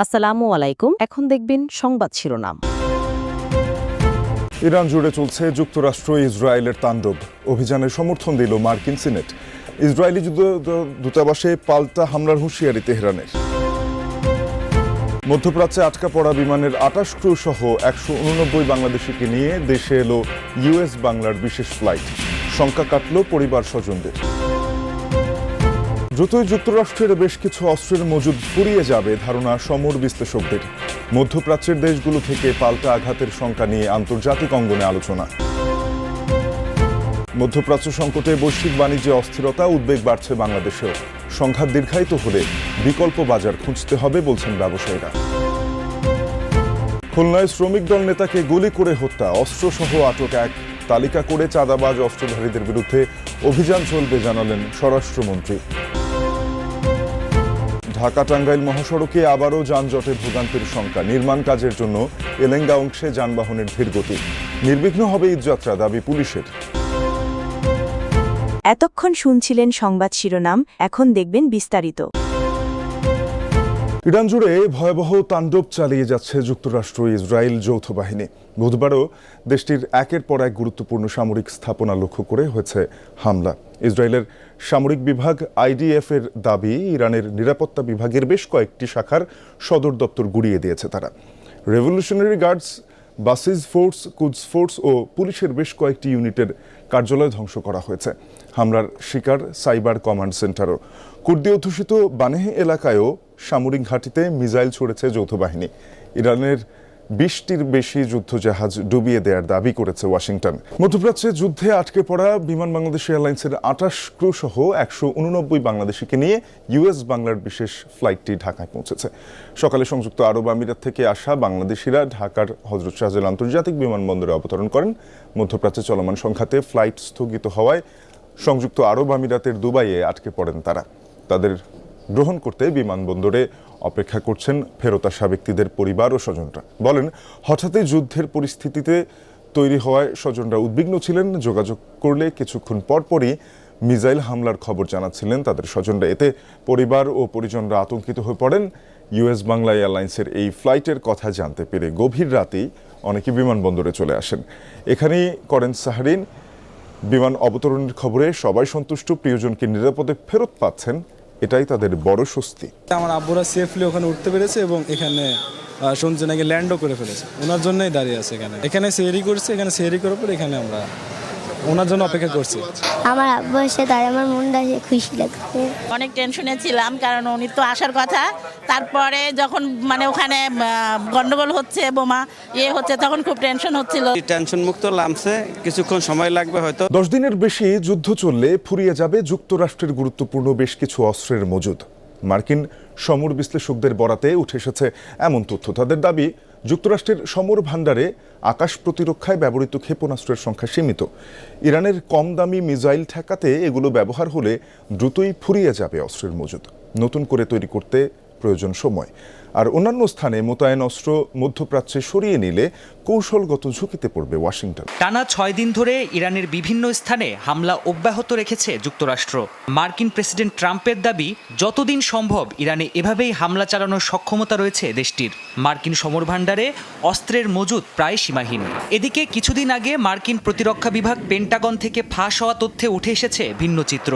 আসসালামু আলাইকুম। এখন দেখবেন সংবাদ শিরোনাম। ইরান জুড়ে চলছে যুক্তরাষ্ট্র ইসরায়েলের তাণ্ডব। অভিযানের সমর্থন দিল মার্কিন সিনেট। ইসরায়েলি দূতাবাসে পাল্টা হামলার হুঁশিয়ারি তেহরানের। মধ্যপ্রাচ্যে আটকা পড়া বিমানের ২৮ ক্রু সহ ১৮৯ বাংলাদেশিকে নিয়ে দেশে এলো ইউএস বাংলার বিশেষ ফ্লাইট। শঙ্কা কাটল পরিবার স্বজনদের। দ্রুতই যুক্তরাষ্ট্রের বেশ কিছু অস্ত্রের মজুদ ফুরিয়ে যাবে ধারণা সমর বিশ্লেষকদের। মধ্যপ্রাচ্যের দেশগুলো থেকে পাল্টা আঘাতের শঙ্কা নিয়ে আন্তর্জাতিক অঙ্গনে আলোচনা। মধ্যপ্রাচ্য সংকটে বৈশ্বিক বাণিজ্যে অস্থিরতা, উদ্বেগ বাড়ছে বাংলাদেশেও। সংঘাত দীর্ঘায়িত হলে বিকল্প বাজার খুঁজতে হবে বলছেন ব্যবসায়ীরা। খুলনায় শ্রমিক দল নেতাকে গুলি করে হত্যা, অস্ত্রসহ আটক এক। তালিকা করে চাঁদাবাজ অস্ত্রধারীদের বিরুদ্ধে অভিযান চলবে জানালেন স্বরাষ্ট্রমন্ত্রী। ঢাকা টাঙ্গাইল মহাসড়কে আবারও যানজটে ভোগান্তির শঙ্কা। নির্মাণ কাজের জন্য এলেঙ্গা অংশে যানবাহনের ধীরগতি। নির্বিঘ্ন হবে ঈদযাত্রা, দাবি পুলিশের। এতক্ষণ শুনছিলেন সংবাদ শিরোনাম, এখন দেখবেন বিস্তারিত। ইরান জুড়ে ভয়াবহ তাণ্ডব চালিয়ে যাচ্ছে যুক্তরাষ্ট্র ইসরায়েল যৌথ বাহিনী। বুধবারও দেশটির একের পর এক গুরুত্বপূর্ণ সামরিক স্থাপনা লক্ষ্য করে হয়েছে হামলা। ইসরায়েলের সামরিক বিভাগ আইডিএফ এর দাবি, ইরানের নিরাপত্তা বিভাগের বেশ কয়েকটি শাখার সদর দপ্তর গুড়িয়ে দিয়েছে তারা। রেভলিউশনারি গার্ডস, বাসিজ ফোর্স, কুদস ফোর্স ও পুলিশের বেশ কয়েকটি ইউনিটের কার্যালয় ধ্বংস করা হয়েছে। হামলার শিকার সাইবার কমান্ড সেন্টারও। কুর্দি অধ্যুষিত বানেহ এলাকায়ও সামরিক ঘাঁটিতে মিসাইল ছুড়েছে যৌথ বাহিনী। ইরানের ২০টির বেশি যুদ্ধজাহাজ ডুবিয়ে দেওয়ার দাবি করেছে ওয়াশিংটন। মধ্যপ্রাচ্যে যুদ্ধে আটকে পড়া বিমান বাংলাদেশ এয়ারলাইন্সের ২৮ ক্রু সহ ১৮৯ বাংলাদেশিকে নিয়ে ইউএস বাংলার বিশেষ ফ্লাইটটি ঢাকায় পৌঁছেছে। সকালে সংযুক্ত আরব আমিরাত থেকে আসা বাংলাদেশিরা ঢাকার হযরত শাহজালাল আন্তর্জাতিক বিমানবন্দরে অবতরণ করেন। মধ্যপ্রাচ্যে চলমান সংঘাতে ফ্লাইট স্থগিত হওয়ায় সংযুক্ত আরব আমিরাতের দুবাইয়ে আটকে পড়েন তারা। তাদের গ্রহণ করতে বিমানবন্দরে অপেক্ষা করছেন ফেরত আসা ব্যক্তিদের পরিবার ও স্বজনরা। বলেন, হঠাৎই যুদ্ধের পরিস্থিতিতে তৈরি হওয়ায় স্বজনরা উদ্বিগ্ন ছিলেন। যোগাযোগ করলে কিছুক্ষণ পরপরই মিসাইল হামলার খবর জানাচ্ছিলেন তাদের স্বজনরা। এতে পরিবার ও পরিজনরা আতঙ্কিত হয়ে পড়েন। ইউএস বাংলা এয়ারলাইন্সের এই ফ্লাইটের কথা জানতে পেরে গভীর রাতেই অনেকে বিমানবন্দরে চলে আসেন। এখানেই করেন সাহারিন। বিমান অবতরণের খবরে সবাই সন্তুষ্ট, প্রিয়জনকে নিরাপদে ফেরত পাচ্ছেন, এটাই তাদের বড় স্বস্তি। আমার আব্বুরা সেফলি ওখানে উঠতে পেরেছে এবং এখানে শুনছে নাকি ল্যান্ডও করে ফেলেছে। ওনার জন্যই দাঁড়িয়ে আছে এখানে সেহরি করছে। এখানে সেহরি করার পর এখানে আমরা ওনার জন্য অপেক্ষা করছি। আমার আব্বু এসে তাই আমার মনটা খুশি লাগছে। অনেক টেনশনে ছিলাম, কারণ উনি তো আসার কথা। তারপরে যখন ওখানে গন্ডগোল হচ্ছে, বোমা হচ্ছে, তখন খুব টেনশন হচ্ছিল। টেনশন মুক্ত লাগছে, কিছুক্ষণ সময় লাগবে হয়তো। 10 দিনের বেশি যুদ্ধ চললে ফুরিয়ে যাবে যুক্তরাষ্ট্রের গুরুত্বপূর্ণ বেশ কিছু অস্ত্রের মজুদ। মার্কিন সমর বিশ্লেষকদের বরাতে উঠে এসেছে এমন তথ্য। তাদের দাবি, যুক্তরাষ্ট্রের সমর ভাণ্ডারে আকাশ প্রতিরক্ষায় ব্যবহৃত ক্ষেপণাস্ত্রের সংখ্যা সীমিত। ইরানের কম দামি মিসাইল ঠেকাতে এগুলো ব্যবহার হলে দ্রুতই ফুরিয়ে যাবে অস্ত্রের মজুদ। নতুন করে তৈরি করতে প্রয়োজন সময়। আর অন্যান্য স্থানে মোতায়েন অস্ত্র মধ্যপ্রাচ্যে সরিয়ে নিলে কৌশলগত ঝুঁকিতে পড়বে ওয়াশিংটন। টানা ৬ দিন ধরে ইরানের বিভিন্ন স্থানে হামলা অব্যাহত রেখেছে যুক্তরাষ্ট্র। মার্কিন প্রেসিডেন্ট ট্রাম্পের দাবি, যতদিন সম্ভব ইরানে এভাবেই হামলা চালানোর সক্ষমতা রয়েছে দেশটির। মার্কিন সমর ভাণ্ডারে অস্ত্রের মজুদ প্রায় সীমাহীন। এদিকে কিছুদিন আগে মার্কিন প্রতিরক্ষা বিভাগ পেন্টাগন থেকে ফাঁস হওয়া তথ্যে উঠে এসেছে ভিন্ন চিত্র।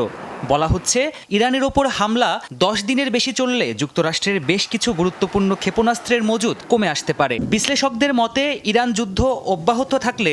বলা হচ্ছে, ইরানের ওপর হামলা 10 দিনের বেশি চললে যুক্তরাষ্ট্রের বেশ কিছু গুরুত্বপূর্ণ ক্ষেপণাস্ত্রের মজুদ কমে আসতে পারে। বিশ্লেষকদের মতে, ইরান যুদ্ধ অব্যাহত থাকলে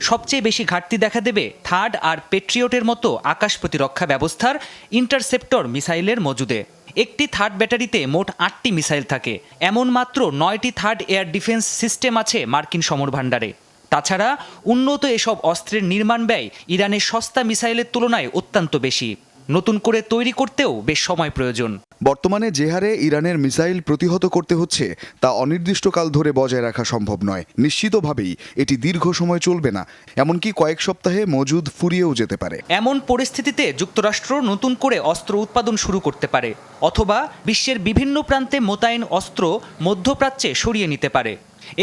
সবচেয়ে বেশি ঘাটতি দেখা দেবে থার্ড আর পেট্রিয়টের মতো আকাশ প্রতিরক্ষা ব্যবস্থার ইন্টারসেপ্টর মিসাইলের মজুদে। একটি থার্ড ব্যাটারিতে মোট 8টি মিসাইল থাকে। এমন মাত্র 9টি থার্ড এয়ার ডিফেন্স সিস্টেম আছে মার্কিন সমর ভাণ্ডারে। তাছাড়া উন্নত এসব অস্ত্রের নির্মাণ ব্যয় ইরানের সস্তা মিসাইলের তুলনায় অত্যন্ত বেশি। নতুন করে তৈরি করতেও বেশ সময় প্রয়োজন। বর্তমানে যে হারে ইরানের মিসাইল প্রতিহত করতে হচ্ছে তা অনির্দিষ্টকাল ধরে বজায় রাখা সম্ভব নয়। নিশ্চিতভাবেই এটি দীর্ঘ সময় চলবে না, এমনকি কয়েক সপ্তাহে মজুদ ফুরিয়েও যেতে পারে। এমন পরিস্থিতিতে যুক্তরাষ্ট্র নতুন করে অস্ত্র উৎপাদন শুরু করতে পারে, অথবা বিশ্বের বিভিন্ন প্রান্তে মোতায়েন অস্ত্র মধ্যপ্রাচ্যে সরিয়ে নিতে পারে।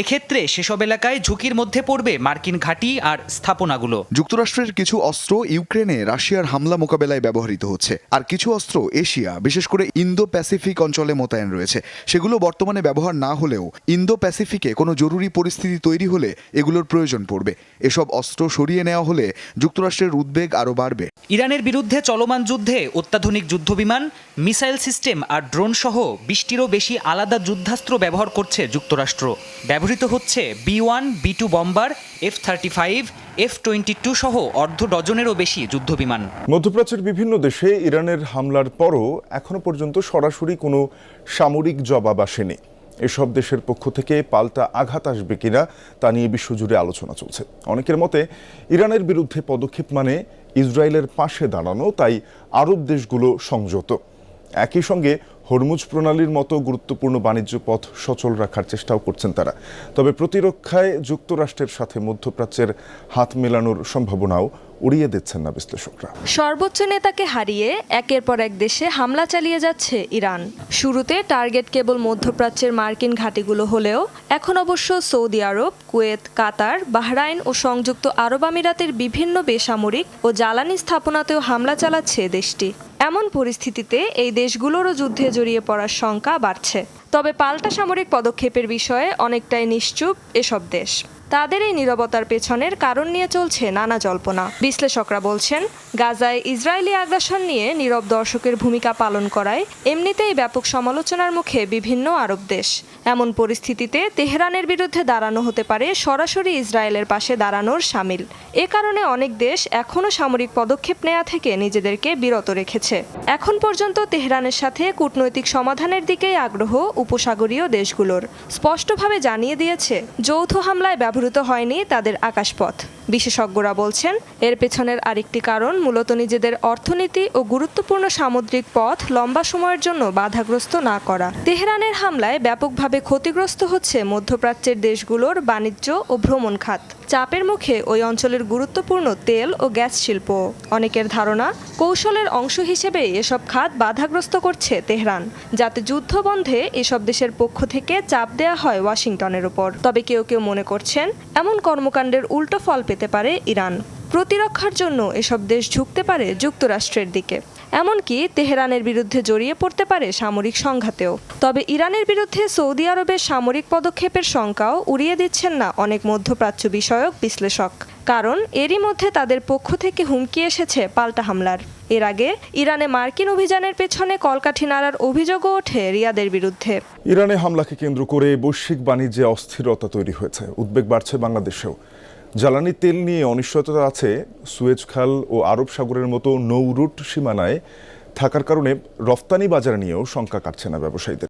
এক্ষেত্রে সেসব এলাকায় ঝুঁকির মধ্যে পড়বে মার্কিন ঘাঁটি আর স্থাপনাগুলো। যুক্তরাষ্ট্রের কিছু অস্ত্র ইউক্রেনে রাশিয়ার হামলা মোকাবেলায় ব্যবহৃত হচ্ছে, আর কিছু অস্ত্র এশিয়া, বিশেষ করে ইন্দো প্যাসিফিক অঞ্চলে মোতায়েন রয়েছে। সেগুলো বর্তমানে ব্যবহার না হলেও ইন্দো প্যাসিফিকে কোনো জরুরি পরিস্থিতি তৈরি হলে এগুলোর প্রয়োজন পড়বে। এসব অস্ত্র সরিয়ে নেওয়া হলে যুক্তরাষ্ট্রের উদ্বেগ আরও বাড়বে। ইরানের বিরুদ্ধে চলমান যুদ্ধে অত্যাধুনিক যুদ্ধবিমান, মিসাইল সিস্টেম আর ড্রোন সহ 20টিরও বেশি আলাদা যুদ্ধাস্ত্র ব্যবহার করছে যুক্তরাষ্ট্র। ব্যবহৃত হচ্ছে B-1, B-2 bomber, F-35, F-22 সহ অর্ধ ডজনেরও বেশি যুদ্ধবিমান। মধ্যপ্রাচ্যের বিভিন্ন দেশে ইরানের হামলার পরও এখনো পর্যন্ত সরাসরি কোনো সামরিক জবাব আসেনি। এসব দেশের পক্ষ থেকে পাল্টা আঘাত আসবে কিনা তা নিয়ে বিশ্বজুড়ে আলোচনা চলছে। অনেকের মতে ইরানের বিরুদ্ধে পদক্ষেপ মানে ইসরায়েলের পাশে দাঁড়ানো, তাই আরব দেশগুলো সংযত। একই সঙ্গে হরমুজ প্রণালীর মতো গুরুত্বপূর্ণ বাণিজ্য পথ সচল রাখার চেষ্টাও করছেন তারা। তবে প্রতিরক্ষায় যুক্তরাষ্ট্রের সাথে মধ্যপ্রাচ্যের হাত মেলানোর সম্ভাবনাও উড়িয়ে দিচ্ছেন না বিশ্লেষকরা। সর্বোচ্চ নেতাকে হারিয়ে একের পর এক দেশে হামলা চালিয়ে যাচ্ছে ইরান। শুরুতে টার্গেট কেবল মধ্যপ্রাচ্যের মার্কিন ঘাঁটিগুলো হলেও এখন অবশ্য সৌদি আরব, কুয়েত, কাতার, বাহরাইন ও সংযুক্ত আরব আমিরাতের বিভিন্ন বেসামরিক ও জ্বালানি স্থাপনাতেও হামলা চালাচ্ছে দেশটি। এমন পরিস্থিতিতে এই দেশগুলোরও যুদ্ধে জড়িয়ে পড়ার শঙ্কা বাড়ছে। তবে পাল্টা সামরিক পদক্ষেপের বিষয়ে অনেকটাই নিশ্চুপ এসব দেশ। তাদের এই নীরবতার পেছনের কারণ নিয়ে চলছে নানা জল্পনা। বিশ্লেষকরা বলছেন, গাজায় ইসরায়েলি আগ্রাসন নিয়ে নীরব দর্শকের ভূমিকা পালন করায় এমনিতেই ব্যাপক সমালোচনার মুখে বিভিন্ন আরব দেশ। এমন পরিস্থিতিতে তেহরানের বিরুদ্ধে দাঁড়ানো হতে পারে সরাসরি ইসরায়েলের পাশে দাঁড়ানোর শামিল। এ কারণে অনেক দেশ এখনও সামরিক পদক্ষেপ নেওয়া থেকে নিজেদেরকে বিরত রেখেছে। এখন পর্যন্ত তেহরানের সাথে কূটনৈতিক সমাধানের দিকেই আগ্রহ উপসাগরীয় দেশগুলোর। স্পষ্টভাবে জানিয়ে দিয়েছে, যৌথ হামলায় ব্যবহৃত হয়নি তাদের আকাশপথ। বিশেষজ্ঞরা বলছেন, এর পেছনের আরেকটি কারণ মূলত নিজেদের অর্থনীতি ও গুরুত্বপূর্ণ সামুদ্রিক পথ লম্বা সময়ের জন্য বাধাগ্রস্ত না করা। তেহরানের হামলায় ব্যাপকভাবে ক্ষতিগ্রস্ত হচ্ছে মধ্যপ্রাচ্যের দেশগুলোর বাণিজ্য ও ভ্রমণ খাত। চাপের মুখে ওই অঞ্চলের গুরুত্বপূর্ণ তেল ও গ্যাস শিল্প। অনেকের ধারণা, কৌশলের অংশ হিসেবে এসব খাত বাধাগ্রস্ত করছে তেহরান, যাতে যুদ্ধ বন্ধে এসব দেশের পক্ষ থেকে চাপ দেওয়া হয় ওয়াশিংটনের উপর। তবে কেউ কেউ মনে করছেন, এমন কর্মকাণ্ডের উল্টো ফল পেতে পারে ইরান। প্রতিরক্ষার জন্য এসব দেশ ঝুঁকতে পারে যুক্তরাষ্ট্রের দিকে, এমনকি তেহরানের বিরুদ্ধে জড়িয়ে পড়তে পারে সামরিক সংঘাতেও। তবে ইরানের বিরুদ্ধে সৌদি আরবের সামরিক পদক্ষেপের শঙ্কাও উড়িয়ে দিচ্ছেন না অনেক মধ্যপ্রাচ্য বিষয়ক বিশ্লেষক। কারণ এরই মধ্যে তাদের পক্ষ থেকে হুমকি এসেছে পাল্টা হামলার। এর আগে ইরানে মার্কিন অভিযানের পেছনে কলকাঠি নাড়ার অভিযোগও ওঠে রিয়াদের বিরুদ্ধে। ইরানে হামলাকে কেন্দ্র করে বৈশ্বিক বাণিজ্যে অস্থিরতা তৈরি হয়েছে। উদ্বেগ বাড়ছে বাংলাদেশেও। জ্বালানি তেল নিয়ে অনিশ্চয়তা আছে। সুয়েজ খাল ও আরব সাগরের মতো নৌ রুট সীমানায় থাকার কারণে রফতানি বাজার নিয়েও শঙ্কা কাটছে না ব্যবসায়ীদের।